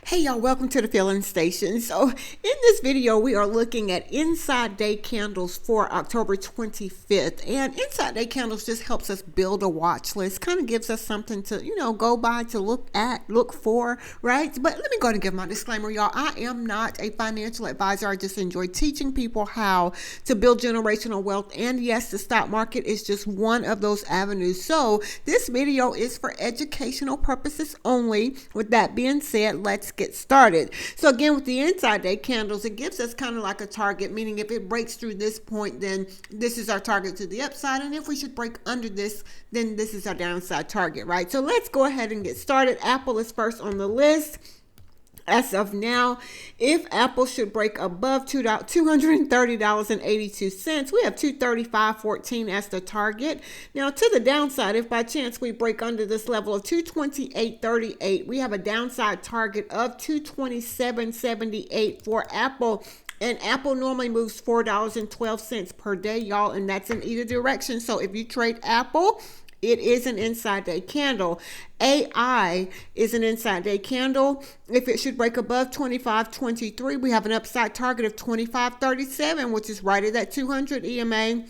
Hey y'all, welcome to the Filling Station. So in this video, we are looking at inside day candles for October 25th. And inside day candles just helps us build a watch list, kind of gives us something to, go by, to look for, right? But let me go ahead and give my disclaimer, y'all. I am not a financial advisor. I just enjoy teaching people how to build generational wealth. And yes, the stock market is just one of those avenues. So this video is for educational purposes only. With that being said, let's get started. So again, with the inside day candles, it gives us kind of like a target, meaning if it breaks through this point, then this is our target to the upside. And if we should break under this, then this is our downside target, right? So let's go ahead and get started. Apple is first on the list. As of now, if Apple should break above $230.82, we have $235.14 as the target. Now, to the downside, if by chance we break under this level of $228.38, we have a downside target of $227.78 for Apple. And Apple normally moves $4.12 per day, y'all, and that's in either direction. So if you trade Apple, it is an inside day candle. AI is an inside day candle. If it should break above 25.23, we have an upside target of 25.37, which is right at that 200 EMA.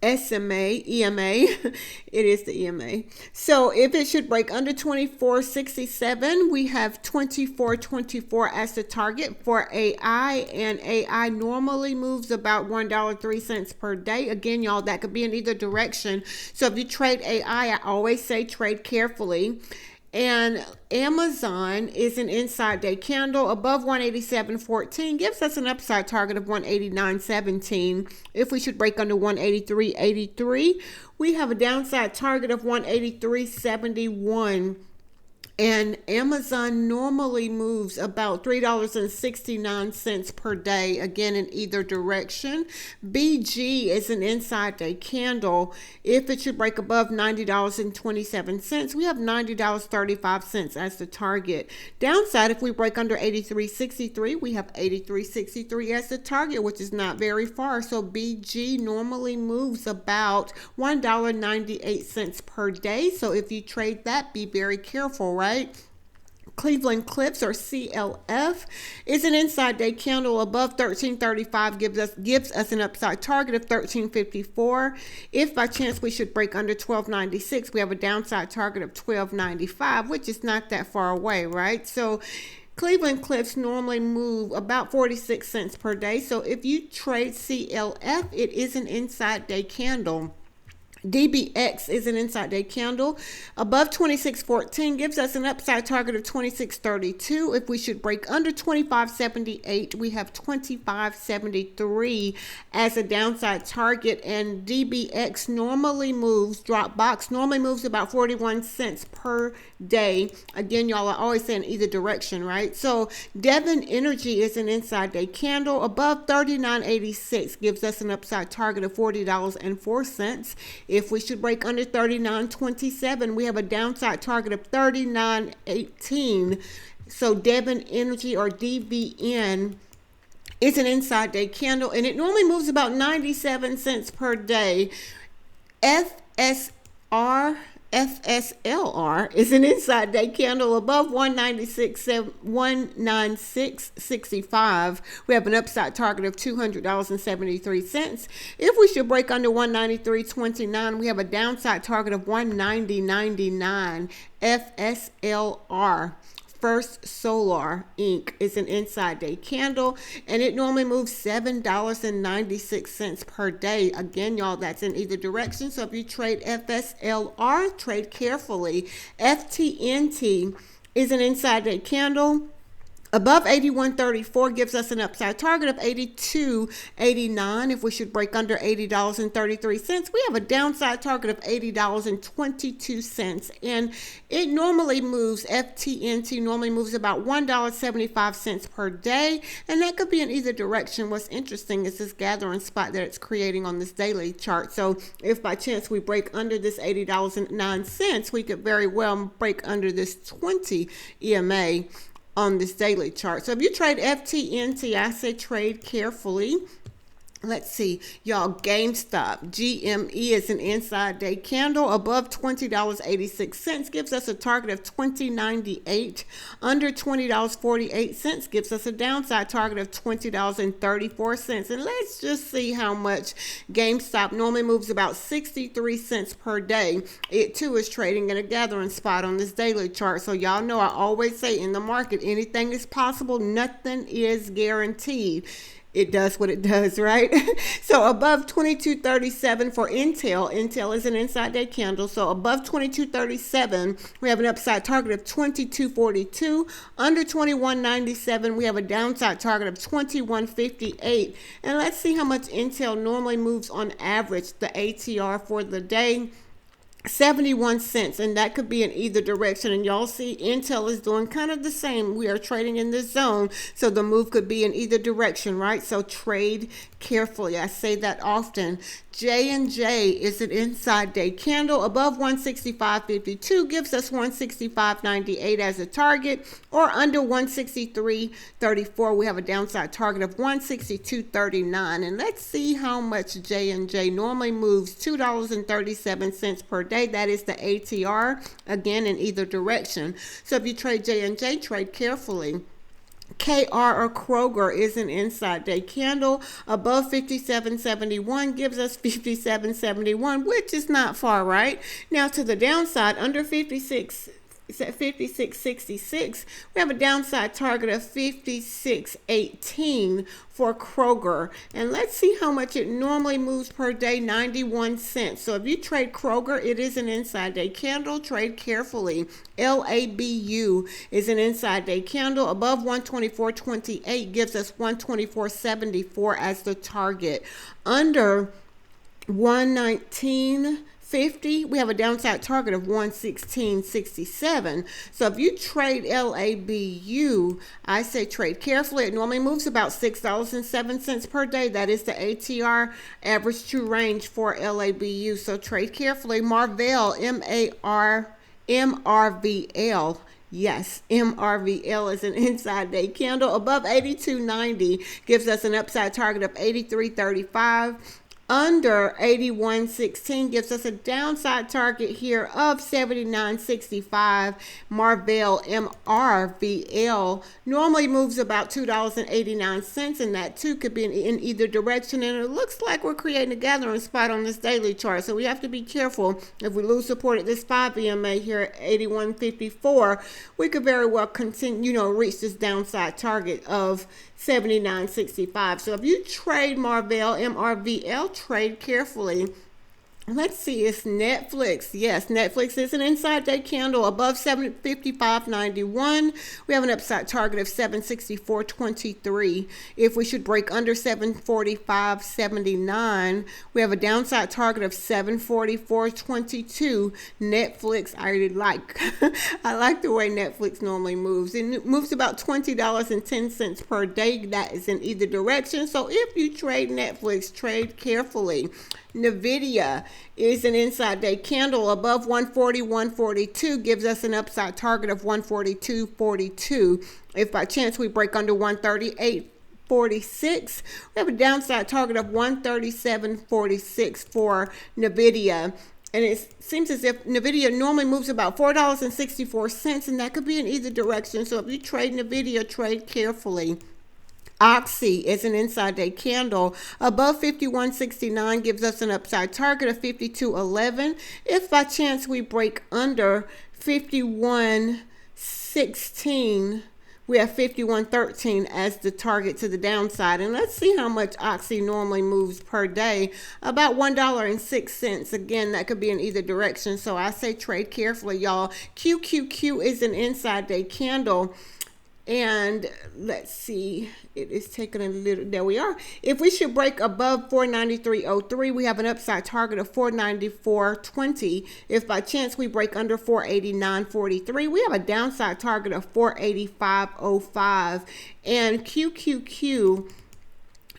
EMA, it is the EMA. So if it should break under 24.67, we have 24.24 as the target for AI, and AI normally moves about $1.03 per day. Again, y'all, that could be in either direction. So if you trade AI, I always say trade carefully. And Amazon is an inside day candle above 187.14, gives us an upside target of 189.17. If we should break under 183.83, we have a downside target of 183.71. And Amazon normally moves about $3.69 per day, again in either direction. BG is an inside day candle. If it should break above $90.27, we have $90.35 as the target. Downside, if we break under 83.63, we have 83.63 as the target, which is not very far. So BG normally moves about $1.98 per day. So if you trade that, be very careful, right? Cleveland Cliffs, or CLF, is an inside day candle above 1335, gives us an upside target of 1354. If by chance we should break under 1296, we have a downside target of 1295, which is not that far away, right? So Cleveland Cliffs normally move about 46 cents per day. So if you trade CLF, it is an inside day candle. DBX is an inside day candle above 26.14, gives us an upside target of 26.32. If we should break under 25.78, we have 25.73 as a downside target. And DBX normally moves, Dropbox normally moves about 41 cents per day. Again, y'all, I always say in either direction, right? So Devon Energy is an inside day candle above 39.86, gives us an upside target of $40.04. If we should break under 39.27, we have a downside target of 39.18. So Devon Energy, or DVN, is an inside day candle, and it normally moves about 97 cents per day. FSLR is an inside day candle above 196.65. We have an upside target of $200.73. If we should break under 193.29, we have a downside target of 190.99. FSLR, First Solar Inc. is an inside day candle, and it normally moves $7.96 per day. Again, y'all, that's in either direction. So if you trade FSLR, trade carefully. FTNT is an inside day candle above 81.34, gives us an upside target of 82.89. If we should break under $80.33, we have a downside target of $80.22. And it normally moves, FTNT normally moves about $1.75 per day. And that could be in either direction. What's interesting is this gathering spot that it's creating on this daily chart. So if by chance we break under this $80.09, we could very well break under this 20 EMA on this daily chart. So if you trade FTNT, I say trade carefully. Let's see, y'all. GameStop, GME is an inside day candle above $20.86, gives us a target of $20.98. Under $20.48 gives us a downside target of $20.34. And let's just see how much GameStop normally moves, about 63 cents per day. It too is trading in a gathering spot on this daily chart. So y'all know I always say in the market, anything is possible, nothing is guaranteed. It does what it does, right? So above 2237 for Intel. Intel is an inside day candle. So above 2237, we have an upside target of 2242. Under 2197, we have a downside target of 2158. And let's see how much Intel normally moves on average, the ATR for the day. 71 cents, and that could be in either direction. And y'all see Intel is doing kind of the same. We are trading in this zone, so the move could be in either direction, right? So trade carefully. I say that often. J&J is an inside day candle above 165.52, gives us 165.98 as a target, or under 163.34 we have a downside target of 162.39. And let's see how much J&J normally moves, $2.37 per day. That is the ATR, again in either direction. So if you trade J&J, trade carefully. KR or Kroger is an inside day candle above 57.71, gives us 57.71, which is not far, right? Now to the downside, under 56.66, we have a downside target of 56.18 for Kroger. And let's see how much it normally moves per day, 91 cents. So if you trade Kroger, it is an inside day candle. Trade carefully. LABU is an inside day candle above 124.28, gives us 124.74 as the target. Under 119.50, we have a downside target of 116.67. So if you trade LABU, I say trade carefully. It normally moves about $6.07 per day. That is the ATR, average true range for LABU. So trade carefully. Marvell, MRVL. Yes, MRVL is an inside day candle above 82.90, gives us an upside target of 83.35. Under 81.16 gives us a downside target here of 79.65. Marvell, MRVL, normally moves about $2.89, and that too could be in either direction. And it looks like we're creating a gathering spot on this daily chart, so we have to be careful. If we lose support at this 5 EMA here at 81.54, we could very well continue, reach this downside target of 79.65. So if you trade Marvell, MRVL, trade carefully. Let's see, it's Netflix. Yes, Netflix is an inside day candle above 755.91. We have an upside target of 764.23. If we should break under 745.79, we have a downside target of 744.22. Netflix, I really like. I like the way Netflix normally moves. It moves about $20.10 per day. That is in either direction. So if you trade Netflix, trade carefully. NVIDIA is an inside day candle above 141.42, gives us an upside target of 142.42. If by chance we break under 138.46, we have a downside target of 137.46 for NVIDIA. And it seems as if NVIDIA normally moves about $4.64, and that could be in either direction. So if you trade NVIDIA, trade carefully. Oxy is an inside day candle above 51.69, gives us an upside target of 52.11. If by chance we break under 51.16, we have 51.13 as the target to the downside. And let's see how much Oxy normally moves per day, about $1.06. Again, that could be in either direction, so I say trade carefully, y'all. QQQ is an inside day candle. And let's see, it is taking a little, there we are. If we should break above 493.03, we have an upside target of 494.20. If by chance we break under 489.43, we have a downside target of 485.05. And QQQ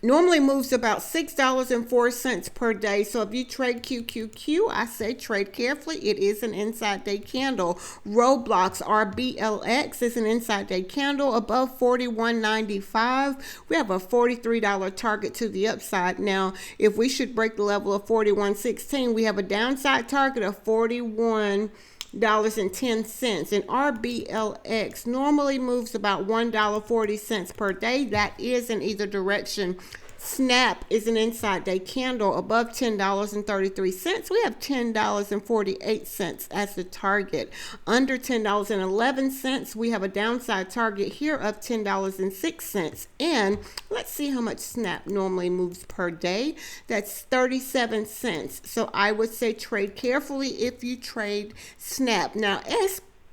normally moves about $6.04 per day. So if you trade QQQ, I say trade carefully. It is an inside day candle. Roblox RBLX is an inside day candle above $41.95. We have a $43 target to the upside. Now, if we should break the level of $41.16, we have a downside target of $41.10, and RBLX normally moves about $1.40 per day. That is in either direction. Snap is an inside day candle above $10.33. We have $10.48 as the target. Under $10.11, we have a downside target here of $10.06. And let's see how much Snap normally moves per day. That's 37 cents. So I would say trade carefully if you trade Snap. Now,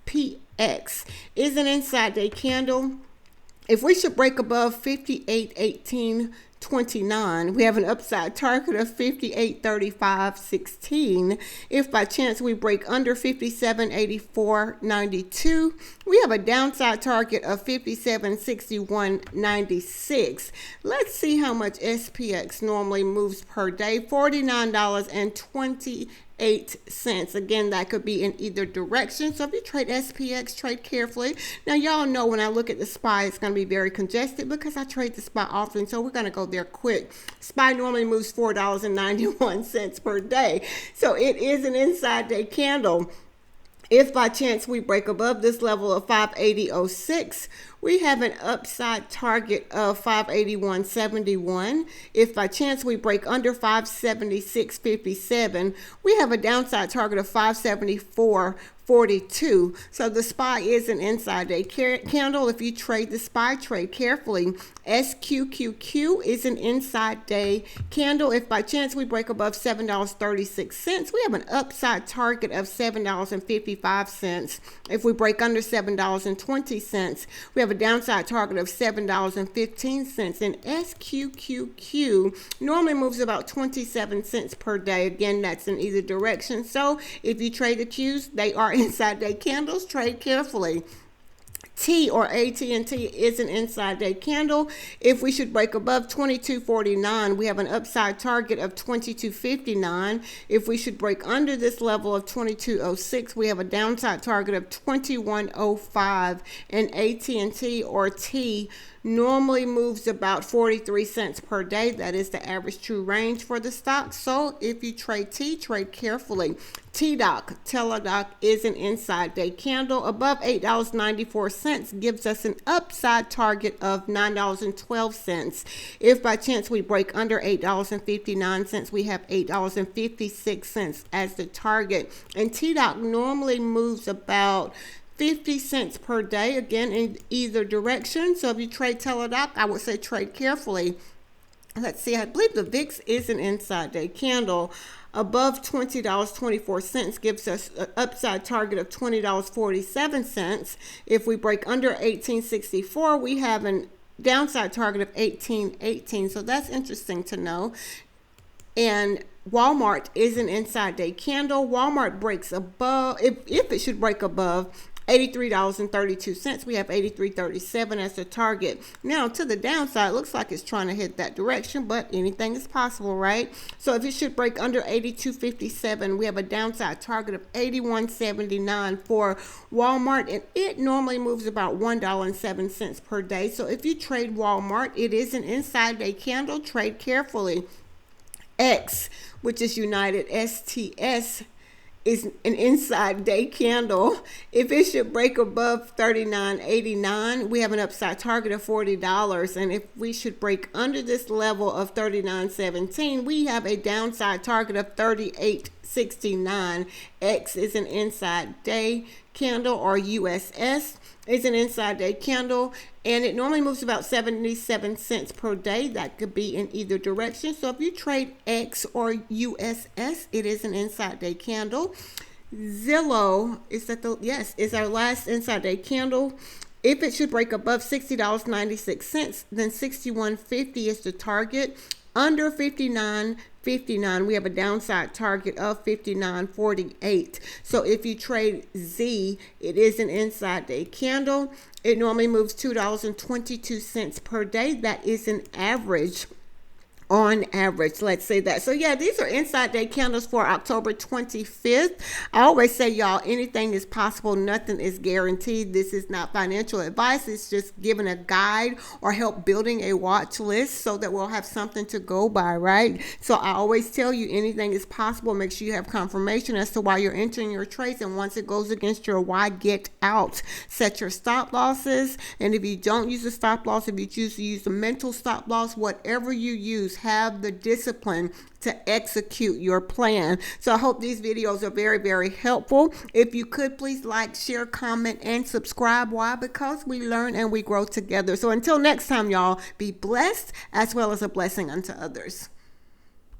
SPX is an inside day candle. If we should break above 58.18.29, we have an upside target of 58.35.16. If by chance we break under 57.84.92, we have a downside target of 57.61.96. Let's see how much SPX normally moves per day. $49.28. Again, that could be in either direction. So if you trade SPX, trade carefully. Now, y'all know when I look at the SPY, it's going to be very congested because I trade the SPY often. So we're going to go there quick. SPY normally moves $4.91 per day. So it is an inside day candle. If by chance we break above this level of 580.06, we have an upside target of 581.71. If by chance we break under 576.57, we have a downside target of 574.42. So the SPY is an inside day candle. If you trade the SPY, trade carefully. SQQQ is an inside day candle. If by chance we break above $7.36, we have an upside target of $7.55. If we break under $7.20, we have a downside target of $7.15. And SQQQ normally moves about 27 cents per day. Again, that's in either direction. So if you trade the Qs, they are inside day candles. Trade carefully. T or AT&T is an inside day candle. If we should break above 22.49, we have an upside target of 22.59. If we should break under this level of 22.06, we have a downside target of 21.05. And AT&T or T normally moves about 43 cents per day. That is the average true range for the stock. So if you trade T, trade carefully. Teladoc is an inside day candle above $8.94, gives us an upside target of $9.12. If by chance we break under $8.59, we have $8.56 as the target. And TDOC normally moves about 50 cents per day, again in either direction. So if you trade Teladoc, I would say trade carefully. Let's see, I believe the VIX is an inside day candle above $20.24, gives us an upside target of $20.47. If we break under 1864, we have a downside target of 18.18. So that's interesting to know. And Walmart is an inside day candle. Walmart breaks above, if it should break above $83.32, we have $83.37 as the target. Now to the downside, looks like it's trying to hit that direction, but anything is possible, right? So if it should break under $82.57, we have a downside target of $81.79 for Walmart, and it normally moves about $1.07 per day. So if you trade Walmart, it is an inside day candle. Trade carefully. X, which is United, STS, is an inside day candle. If it should break above $39.89, we have an upside target of $40. And if we should break under this level of $39.17, we have a downside target of $38.69. X is an inside day candle, or USS is an inside day candle, and it normally moves about 77 cents per day. That could be in either direction. So if you trade X or USS, it is an inside day candle. Zillow is is our last inside day candle. If it should break above $60.96, then $61.50 is the target. Under $59.59, we have a downside target of $59.48. So if you trade Z, it is an inside day candle. It normally moves $2.22 per day. That is an average. on average. Let's say that. So yeah, these are inside day candles for October 25th. I always say, y'all, anything is possible, nothing is guaranteed. This is not financial advice. It's just giving a guide or help building a watch list so that we'll have something to go by, right? So I always tell you, anything is possible. Make sure you have confirmation as to why you're entering your trades, and once it goes against your why, get out. Set your stop losses, and if you don't use a stop loss, if you choose to use the mental stop loss, whatever you use, have the discipline to execute your plan. So I hope these videos are very, very helpful. If you could, please like, share, comment, and subscribe. Why? Because we learn and we grow together. So until next time, y'all, be blessed as well as a blessing unto others.